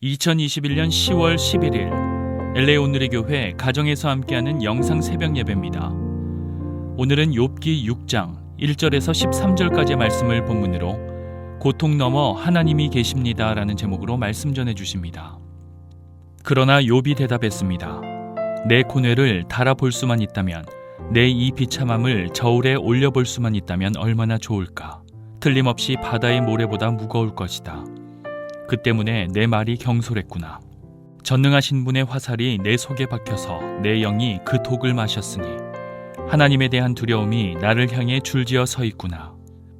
2021년 10월 11일 LA 오늘의 교회 가정에서 함께하는 영상 새벽 예배입니다. 오늘은 욥기 6장 1절에서 13절까지의 말씀을 본문으로 고통 너머 하나님이 계십니다 라는 제목으로 말씀 전해 주십니다. 그러나 욥이 대답했습니다. 내 고뇌를 달아볼 수만 있다면, 내 이 비참함을 저울에 올려볼 수만 있다면 얼마나 좋을까. 틀림없이 바다의 모래보다 무거울 것이다. 그 때문에 내 말이 경솔했구나. 전능하신 분의 화살이 내 속에 박혀서 내 영이 그 독을 마셨으니 하나님에 대한 두려움이 나를 향해 줄지어 서 있구나.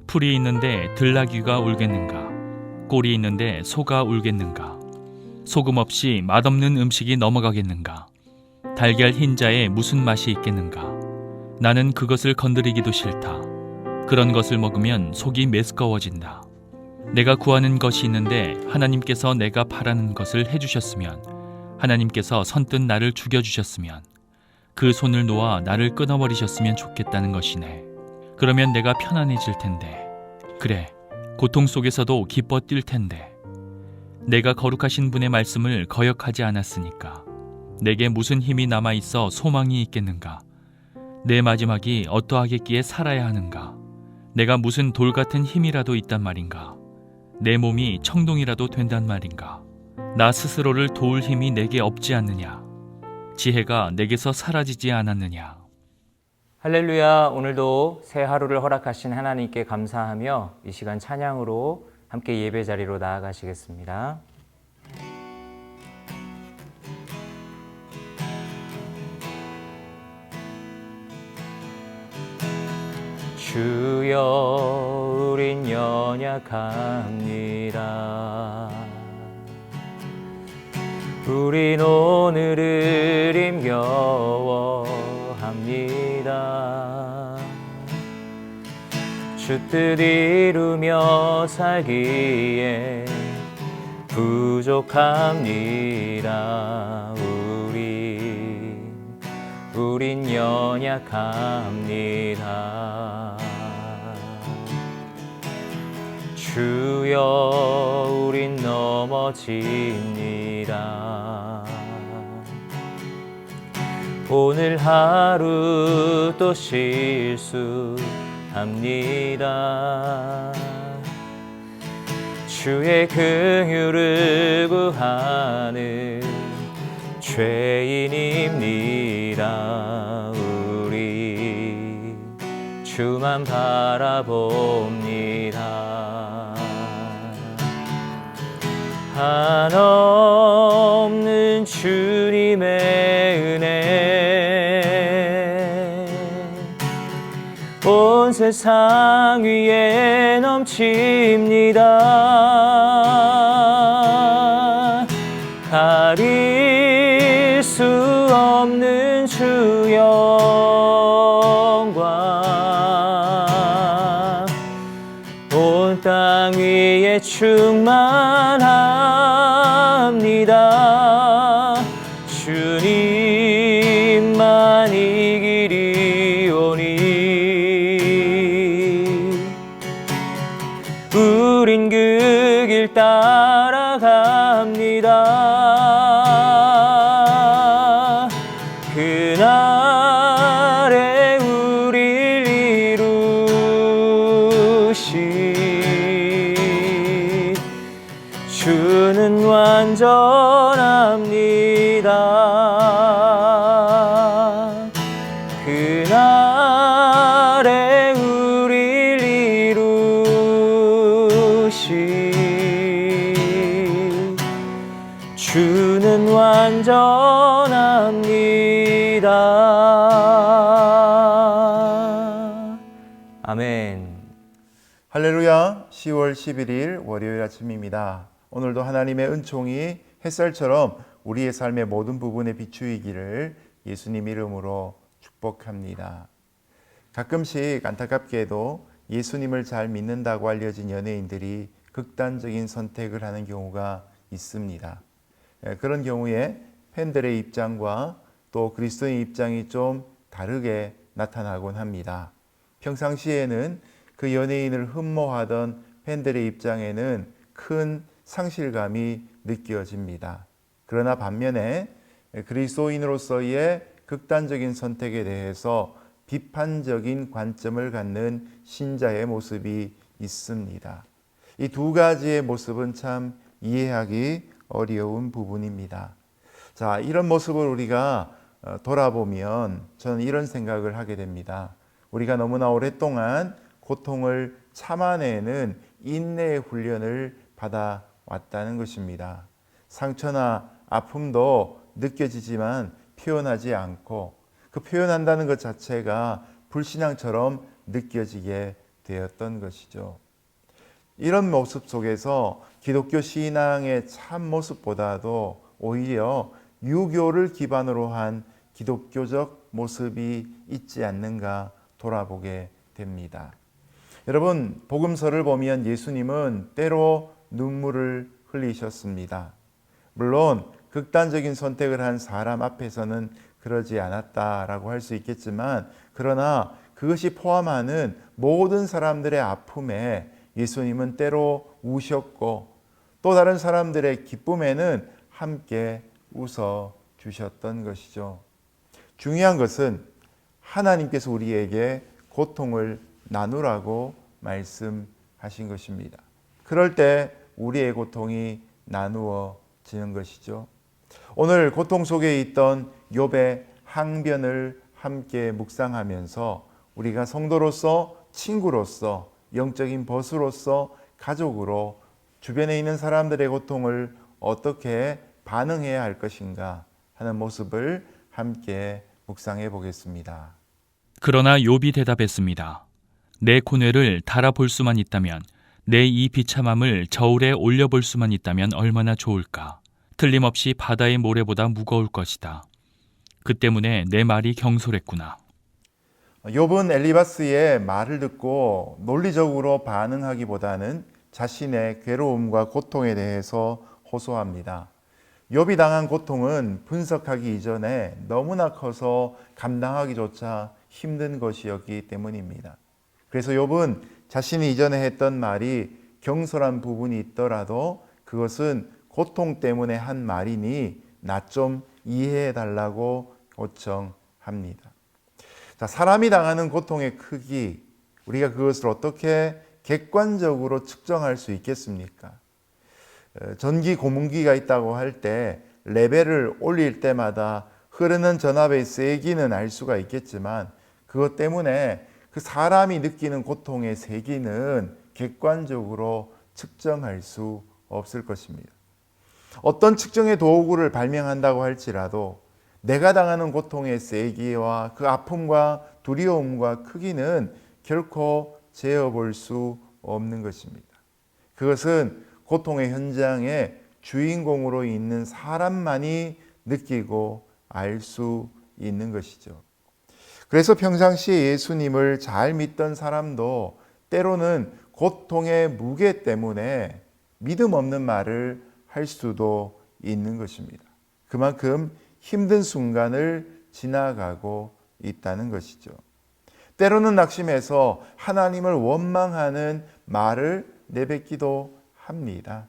풀이 있는데 들나귀가 울겠는가? 꼴이 있는데 소가 울겠는가? 소금 없이 맛없는 음식이 넘어가겠는가? 달걀 흰자에 무슨 맛이 있겠는가? 나는 그것을 건드리기도 싫다. 그런 것을 먹으면 속이 메스꺼워진다. 내가 구하는 것이 있는데 하나님께서 내가 바라는 것을 해주셨으면, 하나님께서 선뜻 나를 죽여주셨으면, 그 손을 놓아 나를 끊어버리셨으면 좋겠다는 것이네. 그러면 내가 편안해질 텐데, 그래, 고통 속에서도 기뻐 뛸 텐데. 내가 거룩하신 분의 말씀을 거역하지 않았으니까. 내게 무슨 힘이 남아있어 소망이 있겠는가? 내 마지막이 어떠하겠기에 살아야 하는가? 내가 무슨 돌 같은 힘이라도 있단 말인가? 내 몸이 청동이라도 된단 말인가? 나 스스로를 도울 힘이 내게 없지 않느냐? 지혜가 내게서 사라지지 않았느냐? 할렐루야. 오늘도 새 하루를 허락하신 하나님께 감사하며 이 시간 찬양으로 함께 예배 자리로 나아가시겠습니다. 주여, 우린 연약합니다. 우린 오늘을 힘겨워합니다. 주 뜻 이루며 살기에 부족합니다. 우린 연약합니다. 주여, 우린 넘어집니다. 오늘 하루 또 실수합니다. 주의 긍휼을 구하는 죄인입니다. 우리 주만 바라봅니다. 한없는 주님의 은혜 온 세상 위에 넘칩니다. 가릴 수 없는 주 영광 온 땅 위에 충만합니다. 주님만 이 길이 오니 우린 그 길 따라갑니다. 그날에 우릴 이루시 주는 완전합니다. 그날에 우릴 이루시 주는 완전합니다. 아멘. 할렐루야. 10월 11일 월요일 아침입니다. 오늘도 하나님의 은총이 햇살처럼 우리의 삶의 모든 부분에 비추이기를 예수님 이름으로 축복합니다. 가끔씩 안타깝게도 예수님을 잘 믿는다고 알려진 연예인들이 극단적인 선택을 하는 경우가 있습니다. 그런 경우에 팬들의 입장과 또 그리스도의 입장이 좀 다르게 나타나곤 합니다. 평상시에는 그 연예인을 흠모하던 팬들의 입장에는 큰 상실감이 느껴집니다. 그러나 반면에 그리스도인으로서의 극단적인 선택에 대해서 비판적인 관점을 갖는 신자의 모습이 있습니다. 이 두 가지의 모습은 참 이해하기 어려운 부분입니다. 자, 이런 모습을 우리가 돌아보면 저는 이런 생각을 하게 됩니다. 우리가 너무나 오랫동안 고통을 참아내는 인내의 훈련을 받아왔다는 것입니다. 상처나 아픔도 느껴지지만 표현하지 않고 그 표현한다는 것 자체가 불신앙처럼 느껴지게 되었던 것이죠. 이런 모습 속에서 기독교 신앙의 참 모습보다도 오히려 유교를 기반으로 한 기독교적 모습이 있지 않는가 돌아보게 됩니다. 여러분, 복음서를 보면 예수님은 때로 눈물을 흘리셨습니다. 물론 극단적인 선택을 한 사람 앞에서는 그러지 않았다라고 할 수 있겠지만, 그러나 그것이 포함하는 모든 사람들의 아픔에 예수님은 때로 우셨고 또 다른 사람들의 기쁨에는 함께 웃어 주셨던 것이죠. 중요한 것은 하나님께서 우리에게 고통을 나누라고 말씀하신 것입니다. 그럴 때 우리의 고통이 나누어지는 것이죠. 오늘 고통 속에 있던 욥의 항변을 함께 묵상하면서 우리가 성도로서, 친구로서, 영적인 벗으로서, 가족으로 주변에 있는 사람들의 고통을 어떻게 반응해야 할 것인가 하는 모습을 함께 묵상해 보겠습니다. 그러나 욥이 대답했습니다. 내 고뇌를 달아볼 수만 있다면, 내 이 비참함을 저울에 올려볼 수만 있다면 얼마나 좋을까. 틀림없이 바다의 모래보다 무거울 것이다. 그 때문에 내 말이 경솔했구나. 욥은 엘리바스의 말을 듣고 논리적으로 반응하기보다는 자신의 괴로움과 고통에 대해서 호소합니다. 욥이 당한 고통은 분석하기 이전에 너무나 커서 감당하기조차 힘든 것이었기 때문입니다. 그래서 욥은 자신이 이전에 했던 말이 경솔한 부분이 있더라도 그것은 고통 때문에 한 말이니 나 좀 이해해 달라고 요청합니다. 자, 사람이 당하는 고통의 크기, 우리가 그것을 어떻게 객관적으로 측정할 수 있겠습니까? 전기 고문기가 있다고 할 때 레벨을 올릴 때마다 흐르는 전압의 세기는 알 수가 있겠지만 그것 때문에 그 사람이 느끼는 고통의 세기는 객관적으로 측정할 수 없을 것입니다. 어떤 측정의 도구를 발명한다고 할지라도 내가 당하는 고통의 세기와 그 아픔과 두려움과 크기는 결코 재어볼 수 없는 것입니다. 그것은 고통의 현장에 주인공으로 있는 사람만이 느끼고 알 수 있는 것이죠. 그래서 평상시에 예수님을 잘 믿던 사람도 때로는 고통의 무게 때문에 믿음 없는 말을 할 수도 있는 것입니다. 그만큼 힘든 순간을 지나가고 있다는 것이죠. 때로는 낙심해서 하나님을 원망하는 말을 내뱉기도 합니다.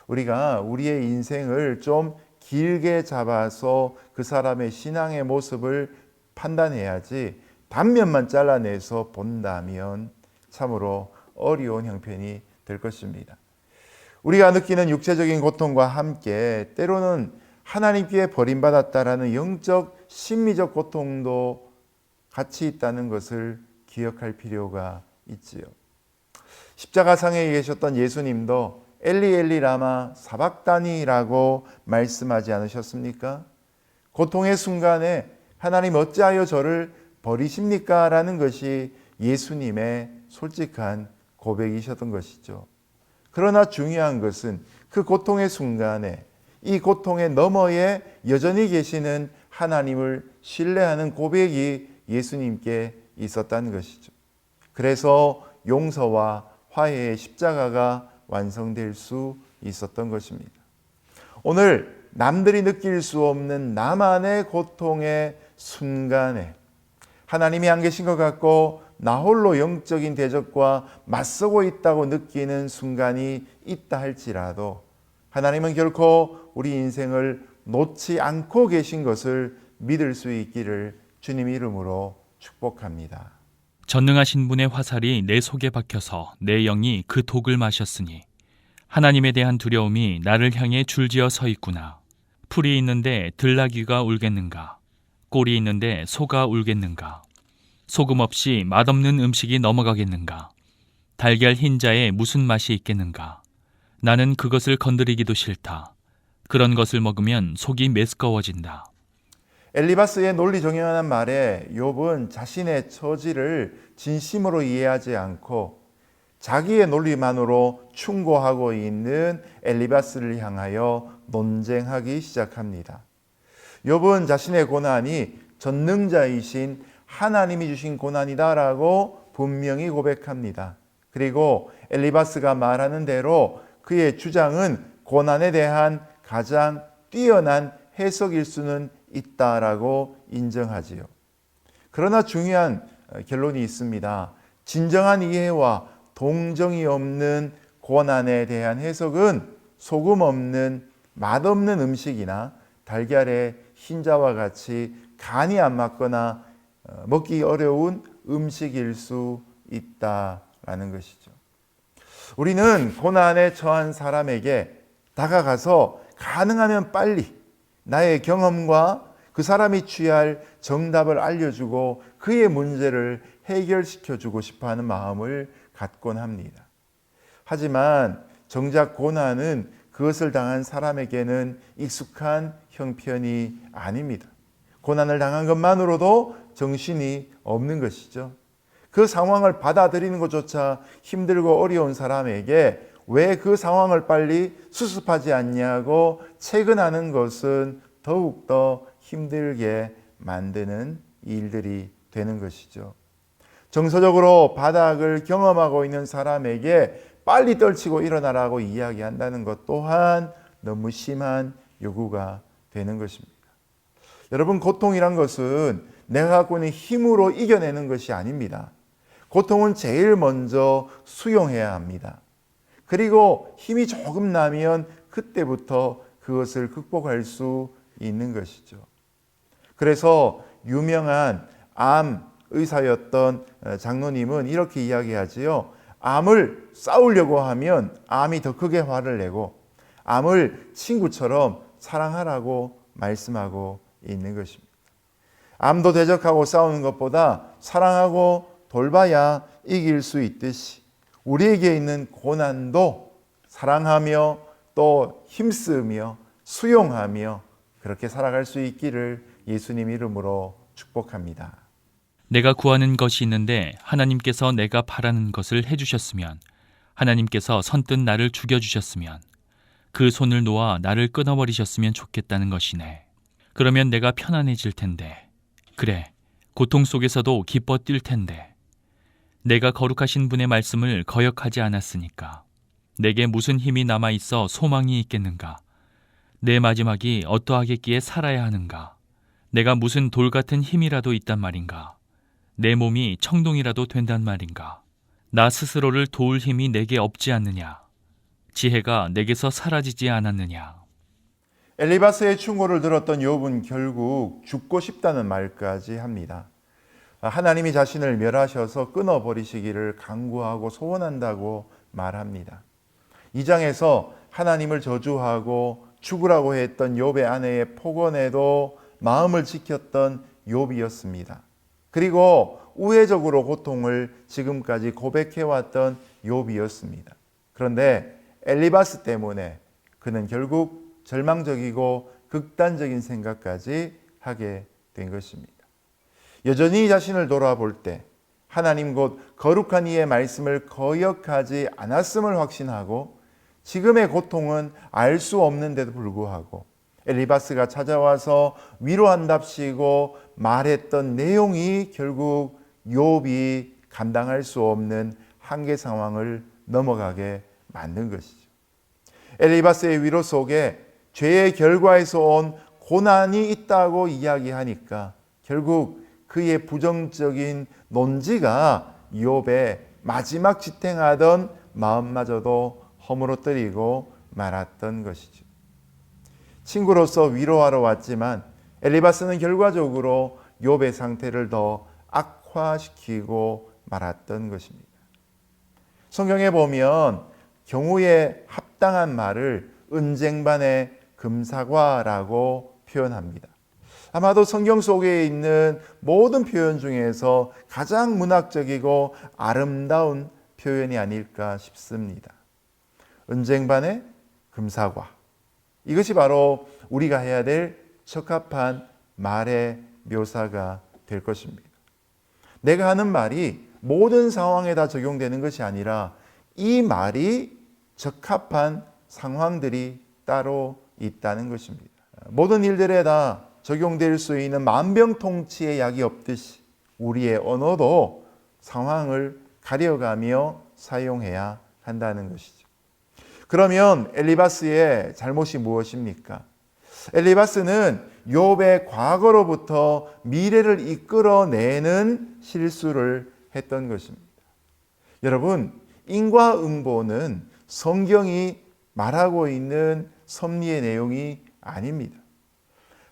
우리가 우리의 인생을 좀 길게 잡아서 그 사람의 신앙의 모습을 판단해야지 단면만 잘라내서 본다면 참으로 어려운 형편이 될 것입니다. 우리가 느끼는 육체적인 고통과 함께 때로는 하나님께 버림받았다라는 영적, 심리적 고통도 같이 있다는 것을 기억할 필요가 있지요. 십자가상에 계셨던 예수님도 엘리 엘리 라마 사박다니라고 말씀하지 않으셨습니까? 고통의 순간에 하나님 어찌하여 저를 버리십니까? 라는 것이 예수님의 솔직한 고백이셨던 것이죠. 그러나 중요한 것은 그 고통의 순간에 이 고통의 너머에 여전히 계시는 하나님을 신뢰하는 고백이 예수님께 있었다는 것이죠. 그래서 용서와 화해의 십자가가 완성될 수 있었던 것입니다. 오늘 남들이 느낄 수 없는 나만의 고통의 순간에 하나님이 안 계신 것 같고 나 홀로 영적인 대적과 맞서고 있다고 느끼는 순간이 있다 할지라도 하나님은 결코 우리 인생을 놓지 않고 계신 것을 믿을 수 있기를 주님 이름으로 축복합니다. 전능하신 분의 화살이 내 속에 박혀서 내 영이 그 독을 마셨으니 하나님에 대한 두려움이 나를 향해 줄지어 서 있구나. 풀이 있는데 들나귀가 울겠는가? 꼴이 있는데 소가 울겠는가? 소금 없이 맛없는 음식이 넘어가겠는가? 달걀 흰자에 무슨 맛이 있겠는가? 나는 그것을 건드리기도 싫다. 그런 것을 먹으면 속이 메스꺼워진다. 엘리바스의 논리 정연한 말에 욥은 자신의 처지를 진심으로 이해하지 않고 자기의 논리만으로 충고하고 있는 엘리바스를 향하여 논쟁하기 시작합니다. 욥은 자신의 고난이 전능자이신 하나님이 주신 고난이다라고 분명히 고백합니다. 그리고 엘리바스가 말하는 대로 그의 주장은 고난에 대한 가장 뛰어난 해석일 수는 있다라고 인정하지요. 그러나 중요한 결론이 있습니다. 진정한 이해와 동정이 없는 고난에 대한 해석은 소금 없는 맛없는 음식이나 달걀의 흰자와 같이 간이 안 맞거나 먹기 어려운 음식일 수 있다라는 것이죠. 우리는 고난에 처한 사람에게 다가가서 가능하면 빨리 나의 경험과 그 사람이 취할 정답을 알려주고 그의 문제를 해결시켜주고 싶어하는 마음을 갖곤 합니다. 하지만 정작 고난은 그것을 당한 사람에게는 익숙한 형편이 아닙니다. 고난을 당한 것만으로도 정신이 없는 것이죠. 그 상황을 받아들이는 것조차 힘들고 어려운 사람에게 왜 그 상황을 빨리 수습하지 않냐고 채근하는 것은 더욱더 힘들게 만드는 일들이 되는 것이죠. 정서적으로 바닥을 경험하고 있는 사람에게 빨리 떨치고 일어나라고 이야기한다는 것 또한 너무 심한 요구가 되는 것입니다. 여러분, 고통이란 것은 내가 갖고 있는 힘으로 이겨내는 것이 아닙니다. 고통은 제일 먼저 수용해야 합니다. 그리고 힘이 조금 나면 그때부터 그것을 극복할 수 있는 것이죠. 그래서 유명한 암 의사였던 장로님은 이렇게 이야기하지요. 암을 싸우려고 하면 암이 더 크게 화를 내고 암을 친구처럼 사랑하라고 말씀하고 있는 것입니다. 암도 대적하고 싸우는 것보다 사랑하고 돌봐야 이길 수 있듯이 우리에게 있는 고난도 사랑하며 또 힘쓰며 수용하며 그렇게 살아갈 수 있기를 예수님 이름으로 축복합니다. 내가 구하는 것이 있는데 하나님께서 내가 바라는 것을 해주셨으면, 하나님께서 선뜻 나를 죽여주셨으면, 그 손을 놓아 나를 끊어버리셨으면 좋겠다는 것이네. 그러면 내가 편안해질 텐데, 그래, 고통 속에서도 기뻐 뛸 텐데, 내가 거룩하신 분의 말씀을 거역하지 않았으니까. 내게 무슨 힘이 남아있어 소망이 있겠는가? 내 마지막이 어떠하겠기에 살아야 하는가? 내가 무슨 돌 같은 힘이라도 있단 말인가? 내 몸이 청동이라도 된단 말인가? 나 스스로를 도울 힘이 내게 없지 않느냐? 지혜가 내게서 사라지지 않았느냐? 엘리바스의 충고를 들었던 욥은 결국 죽고 싶다는 말까지 합니다. 하나님이 자신을 멸하셔서 끊어버리시기를 간구하고 소원한다고 말합니다. 2장에서 하나님을 저주하고 죽으라고 했던 욥의 아내의 폭언에도 마음을 지켰던 욥이었습니다. 그리고 우회적으로 고통을 지금까지 고백해왔던 욥이었습니다. 그런데 엘리바스 때문에 그는 결국 절망적이고 극단적인 생각까지 하게 된 것입니다. 여전히 자신을 돌아볼 때 하나님 곧 거룩한 이의 말씀을 거역하지 않았음을 확신하고 지금의 고통은 알 수 없는데도 불구하고 엘리바스가 찾아와서 위로한답시고 말했던 내용이 결국 욥이 감당할 수 없는 한계 상황을 넘어가게 만든 것이죠. 엘리바스의 위로 속에 죄의 결과에서 온 고난이 있다고 이야기하니까 결국 그의 부정적인 논지가 욥의 마지막 지탱하던 마음마저도 허물어뜨리고 말았던 것이죠. 친구로서 위로하러 왔지만 엘리바스는 결과적으로 욥의 상태를 더 악화시키고 말았던 것입니다. 성경에 보면 경우에 합당한 말을 은쟁반의 금사과라고 표현합니다. 아마도 성경 속에 있는 모든 표현 중에서 가장 문학적이고 아름다운 표현이 아닐까 싶습니다. 은쟁반의 금사과. 이것이 바로 우리가 해야 될 적합한 말의 묘사가 될 것입니다. 내가 하는 말이 모든 상황에 다 적용되는 것이 아니라 이 말이 적합한 상황들이 따로 있다는 것입니다. 모든 일들에 다 적용될 수 있는 만병통치의 약이 없듯이 우리의 언어도 상황을 가려가며 사용해야 한다는 것이죠. 그러면 엘리바스의 잘못이 무엇입니까? 엘리바스는 욥의 과거로부터 미래를 이끌어내는 실수를 했던 것입니다. 여러분, 인과응보는 성경이 말하고 있는 섭리의 내용이 아닙니다.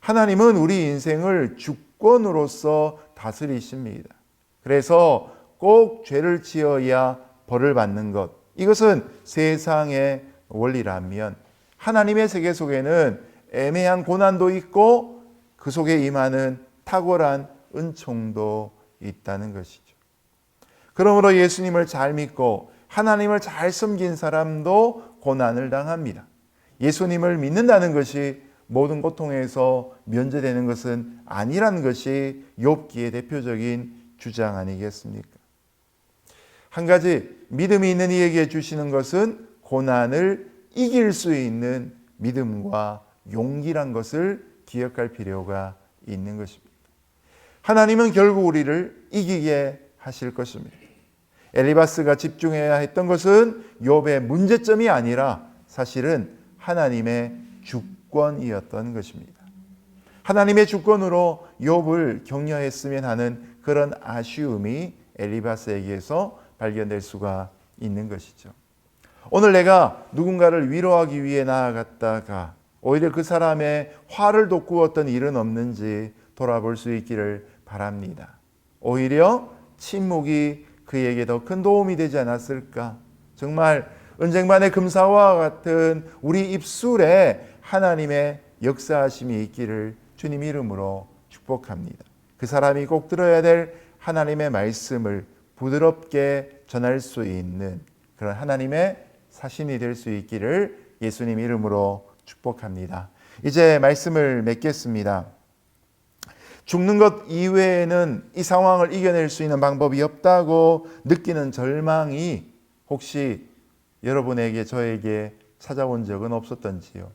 하나님은 우리 인생을 주권으로서 다스리십니다. 그래서 꼭 죄를 지어야 벌을 받는 것, 이것은 세상의 원리라면 하나님의 세계 속에는 애매한 고난도 있고 그 속에 임하는 탁월한 은총도 있다는 것이죠. 그러므로 예수님을 잘 믿고 하나님을 잘 섬긴 사람도 고난을 당합니다. 예수님을 믿는다는 것이 모든 고통에서 면제되는 것은 아니라는 것이 욥기의 대표적인 주장 아니겠습니까? 한 가지 믿음이 있는 이에게 주시는 것은 고난을 이길 수 있는 믿음과 용기란 것을 기억할 필요가 있는 것입니다. 하나님은 결국 우리를 이기게 하실 것입니다. 엘리바스가 집중해야 했던 것은 욥의 문제점이 아니라 사실은 하나님의 주권이었던 것입니다. 하나님의 주권으로 욥을 격려했으면 하는 그런 아쉬움이 엘리바스에게서 발견될 수가 있는 것이죠. 오늘 내가 누군가를 위로하기 위해 나아갔다가 오히려 그 사람의 화를 돋구었던 일은 없는지 돌아볼 수 있기를 바랍니다. 오히려 침묵이 그에게 더 큰 도움이 되지 않았을까? 정말 은쟁반의 금사와 같은 우리 입술에 하나님의 역사하심이 있기를 주님 이름으로 축복합니다. 그 사람이 꼭 들어야 될 하나님의 말씀을 부드럽게 전할 수 있는 그런 하나님의 사신이 될 수 있기를 예수님 이름으로 축복합니다. 이제 말씀을 맺겠습니다. 죽는 것 이외에는 이 상황을 이겨낼 수 있는 방법이 없다고 느끼는 절망이 혹시 여러분에게 저에게 찾아온 적은 없었던지요?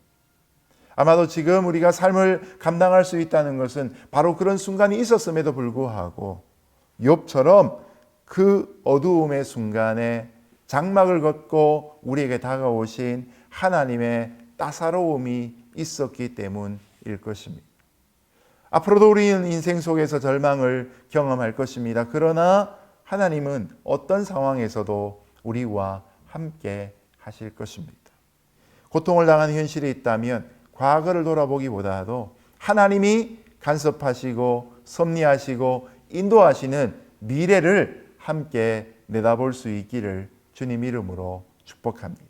아마도 지금 우리가 삶을 감당할 수 있다는 것은 바로 그런 순간이 있었음에도 불구하고 욥처럼 그 어두움의 순간에 장막을 걷고 우리에게 다가오신 하나님의 따사로움이 있었기 때문일 것입니다. 앞으로도 우리는 인생 속에서 절망을 경험할 것입니다. 그러나 하나님은 어떤 상황에서도 우리와 함께 하실 것입니다. 고통을 당하는 현실이 있다면 과거를 돌아보기보다도 하나님이 간섭하시고 섭리하시고 인도하시는 미래를 함께 내다볼 수 있기를 주님 이름으로 축복합니다.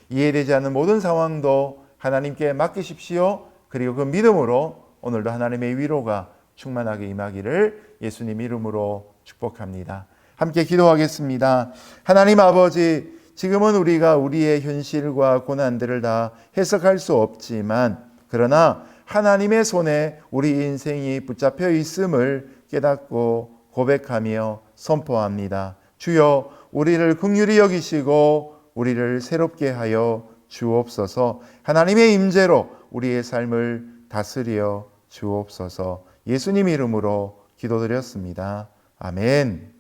이해되지 않는 모든 상황도 하나님께 맡기십시오. 그리고 그 믿음으로 오늘도 하나님의 위로가 충만하게 임하기를 예수님 이름으로 축복합니다. 함께 기도하겠습니다. 하나님 아버지, 지금은 우리가 우리의 현실과 고난들을 다 해석할 수 없지만 그러나 하나님의 손에 우리 인생이 붙잡혀 있음을 깨닫고 고백하며 선포합니다. 주여, 우리를 긍휼히 여기시고 우리를 새롭게 하여 주옵소서. 하나님의 임재로 우리의 삶을 다스려 주옵소서. 예수님 이름으로 기도드렸습니다. 아멘.